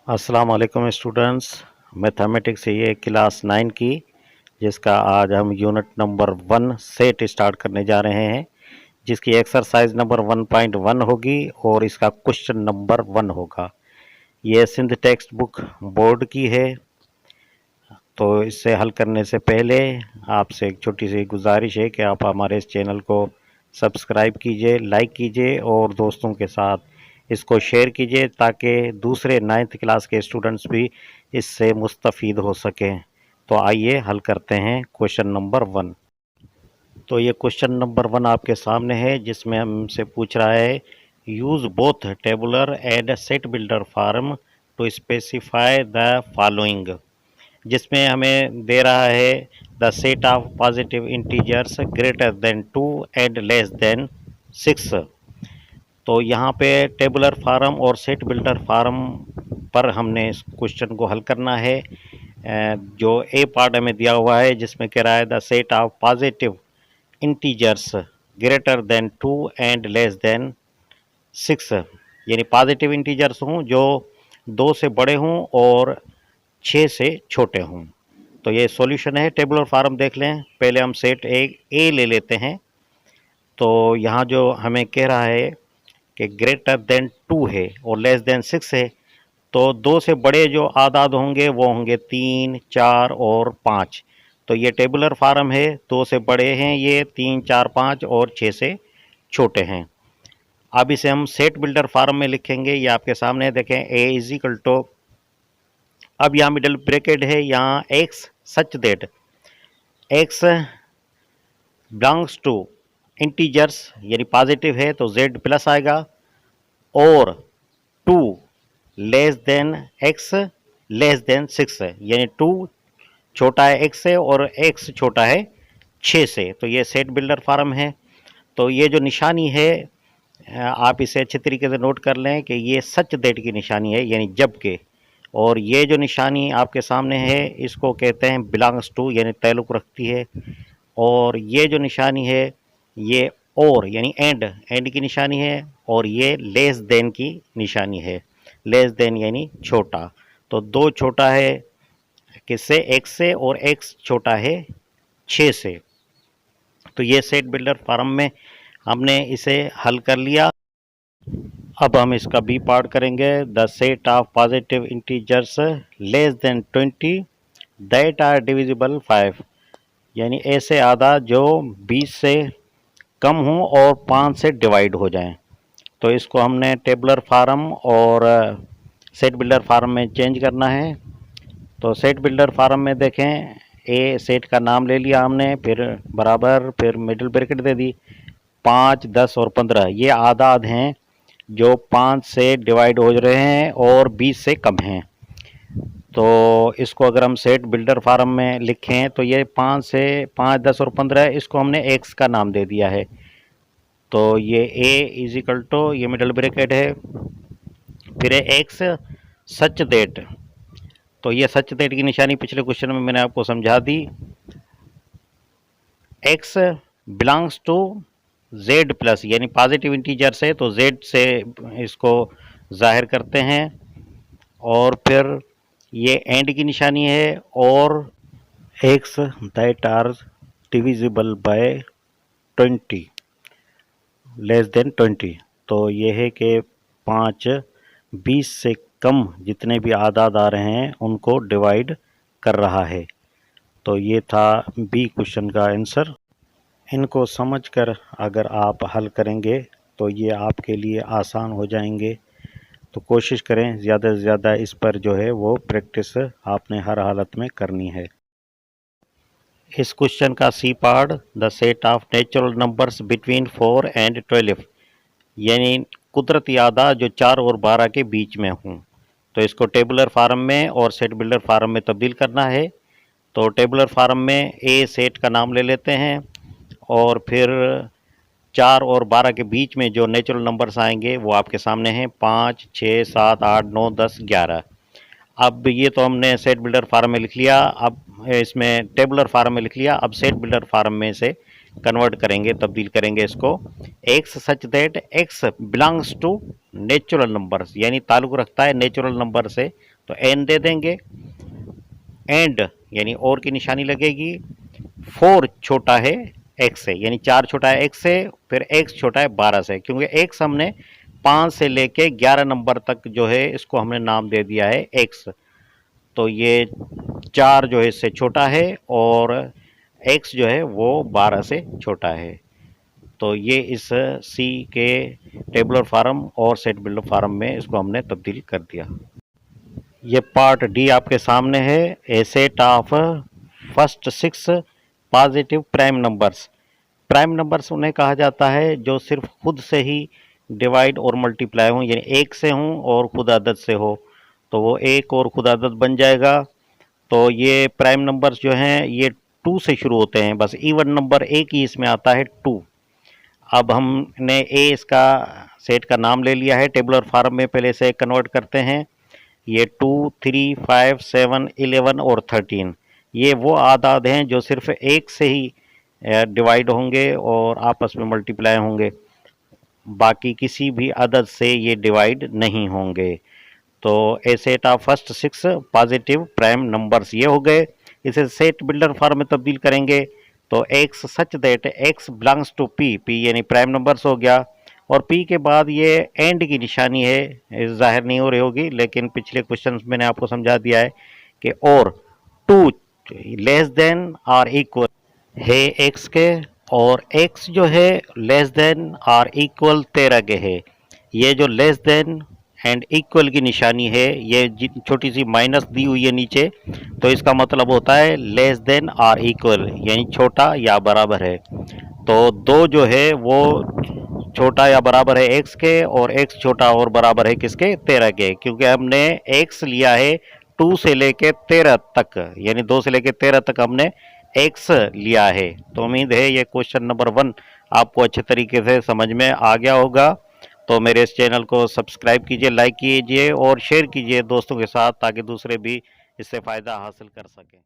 अस्सलाम वालेकुम students. Mathematics ये क्लास 9 की, जिसका आज हम यूनिट नंबर 1 सेट स्टार्ट करने जा रहे हैं, जिसकी एक्सरसाइज नंबर 1.1 होगी और इसका क्वेश्चन नंबर 1 होगा। ये सिंध टेक्स्ट बुक बोर्ड की है। तो इससे हल करने से पहले आपसे एक छोटी सी गुजारिश है कि आप हमारे इस चैनल को सब्सक्राइब कीजिए, लाइक कीजिए और दोस्तों के साथ इसको शेयर कीजिए ताकि दूसरे 9th क्लास के स्टूडेंट्स भी इससे मुस्तफ़ीद हो सकें। तो आइए हल करते हैं क्वेश्चन नंबर 1। तो ये क्वेश्चन नंबर 1 आपके सामने है, जिसमें हमसे पूछ रहा है use both tabular and set builder form to specify the following, जिसमें हमें दे रहा है the set of positive integers greater than 2 and less than 6। तो यहाँ पे टेबुलर फार्म और सेट बिल्डर फार्म पर हमने इस क्वेश्चन को हल करना है। जो ए पार्ट हमें दिया हुआ है, जिसमें कह रहा है the set of positive integers greater than 2 and less than 6, यानी पॉजिटिव इंटीजर्स हों जो 2 से बड़े हों और 6 से छोटे हों। तो ये सॉल्यूशन है। टेबुलर फार्म देख लें। पहले हम सेट ए ले लेते हैं। तो यहाँ जो हमें कह रहा है कि ग्रेटर देन 2 है और लेस देन 6 है, तो 2 से बड़े जो आदाद होंगे वो होंगे 3, 4 और 5। तो ये टेबुलर फार्म है। 2 से बड़े हैं ये, 3, 4, 5 और 6 से छोटे हैं। अब इसे हम सेट बिल्डर फार्म में लिखेंगे। ये आपके सामने देखें, ए इज इक्वल टू, अब यहाँ मिडल ब्रैकेट है, यहाँ x such that x belongs to integers यानी पॉजिटिव है तो z प्लस आएगा, और 2 less than x less than 6 है, यानी 2 छोटा है x से और x छोटा है 6 से। तो ये सेट बिल्डर फार्म है। तो ये जो निशानी है, आप इसे अच्छे तरीके से नोट कर लें कि ये सच दैट की निशानी है, यानी जब के। और ये जो निशानी आपके सामने है, इसको कहते हैं बिलोंग्स टू, यानी ताल्लुक़ रखती है। और ये जो निशानी है, ये और यानी एंड की निशानी है, और ये लेस देन की निशानी है। लेस देन यानी छोटा। तो 2 छोटा है किससे? x से, और x छोटा है 6 से। तो ये सेट बिल्डर फार्म में हमने इसे हल कर लिया। अब हम इसका बी पार्ट करेंगे। The set of positive integers less than 20 that are divisible 5, यानी ऐसे आदाद जो 20 से कम हों और 5 से डिवाइड हो जाएं। तो इसको हमने टेबुलर फार्म और सेट बिल्डर फार्म में चेंज करना है। तो सेट बिल्डर फार्म में देखें, ए सेट का नाम ले लिया हमने, फिर बराबर, फिर मिडिल ब्रैकेट दे दी। 5, 10 और 15 ये आदाद हैं जो 5 से डिवाइड हो रहे हैं और 20 से कम हैं। तो इसको अगर हम सेट बिल्डर फार्म में लिखें तो ये 5 से 5, 10 और 15, इसको हमने एक्स का नाम दे दिया है। तो ये ए इज इक्वल टू, ये मिडल ब्रैकेट है, फिर एक्स सच दैट। तो ये सच दैट की निशानी पिछले क्वेश्चन में मैंने आपको समझा दी। X belongs to Z plus, यानी पॉजिटिव इंटीजर से, तो जेड से इसको जाहिर करते हैं। और फिर ये एंड की निशानी है, और x that are divisible by 20 less than 20। तो ये है कि 5 20 से कम जितने भी आदाद आ रहे हैं उनको डिवाइड कर रहा है। तो ये था बी क्वेश्चन का आंसर। इनको समझकर अगर आप हल करेंगे तो ये आपके लिए आसान हो जाएंगे। तो कोशिश करें ज़्यादा से ज़्यादा इस पर जो है वो प्रैक्टिस आपने हर हालत में करनी है। इस क्वेश्चन का C part, the set of natural numbers between 4 and 12, यानी कुदरती आदाद जो 4 और 12 के बीच में हों। तो इसको टेबुलर फार्म में और सेट बिल्डर फार्म में तब्दील करना है। तो टेबुलर फार्म में ए सेट का नाम ले लेते हैं, और फिर 4 और 12 के बीच में जो नेचुरल नंबर्स आएंगे वो आपके सामने हैं, 5, 6, 7, 8, 9, 10, 11। अब ये तो हमने सेट बिल्डर फार्म में लिख लिया, अब इसमें टेबुलर फार्म में लिख लिया। अब सेट बिल्डर फार्म में से कन्वर्ट करेंगे, तब्दील करेंगे इसको। X such that x belongs to natural numbers, यानी ताल्लुक़ रखता है नेचुरल नंबर से, तो एन दे देंगे। एंड यानी और की निशानी लगेगी। 4 छोटा है एक्स से, यानी 4 छोटा है एक्स से, फिर एक्स छोटा है 12 से, क्योंकि एक्स हमने 5 से लेके 11 नंबर तक जो है इसको हमने नाम दे दिया है एक्स। तो ये 4 जो है इससे छोटा है और एक्स जो है वो 12 से छोटा है। तो ये इस सी के टेबुलर फॉर्म और सेट बिल्डर फॉर्म में इसको हमने तब्दील कर दिया। ये पार्ट डी आपके सामने है। A set of first 6 positive prime numbers. Prime numbers उन्हें कहा जाता है जो सिर्फ खुद से ही डिवाइड और मल्टीप्लाई हों, यानी एक से हों और खुद अदद से हो, तो वो एक और खुद अदद बन जाएगा। तो ये प्राइम नंबर्स जो हैं ये 2 से शुरू होते हैं, बस इवन नंबर एक ही इसमें आता है 2। अब हमने ए इसका सेट का नाम ले लिया है, टेबुलर फॉर्म में पहले से कन्वर्ट करते हैं। ये 2, 3, 5, 7, 11 और 13 ये वो आदाद हैं जो सिर्फ एक से ही डिवाइड होंगे और आपस में मल्टीप्लाई होंगे, बाकी किसी भी अदद से ये डिवाइड नहीं होंगे। तो A set of first 6 positive prime numbers ये हो गए। इसे सेट बिल्डर फॉर्म में तब्दील करेंगे तो x such that x belongs to P, P यानी प्राइम नंबर्स हो गया। और पी के बाद ये एंड की निशानी है, जाहिर नहीं हो रही होगी, लेकिन पिछले क्वेश्चन मैंने आपको समझा दिया है कि और 2 लेस देन और इक्वल है एक्स के, और एक्स जो है लेस देन और इक्वल 13 के है। ये जो लेस देन एंड इक्वल की निशानी है, ये छोटी सी माइनस दी हुई है नीचे, तो इसका मतलब होता है लेस देन और इक्वल, यानी छोटा या बराबर है। तो 2 जो है वो छोटा या बराबर है एक्स के, और एक्स छोटा और बराबर है किसके, 13 के, क्योंकि हमने एक्स लिया है 2 से लेके 13 तक, यानी 2 से लेके 13 तक हमने एक्स लिया है। तो उम्मीद है ये क्वेश्चन नंबर 1 आपको अच्छे तरीके से समझ में आ गया होगा। तो मेरे इस चैनल को सब्सक्राइब कीजिए, लाइक कीजिए और शेयर कीजिए दोस्तों के साथ, ताकि दूसरे भी इससे फ़ायदा हासिल कर सकें।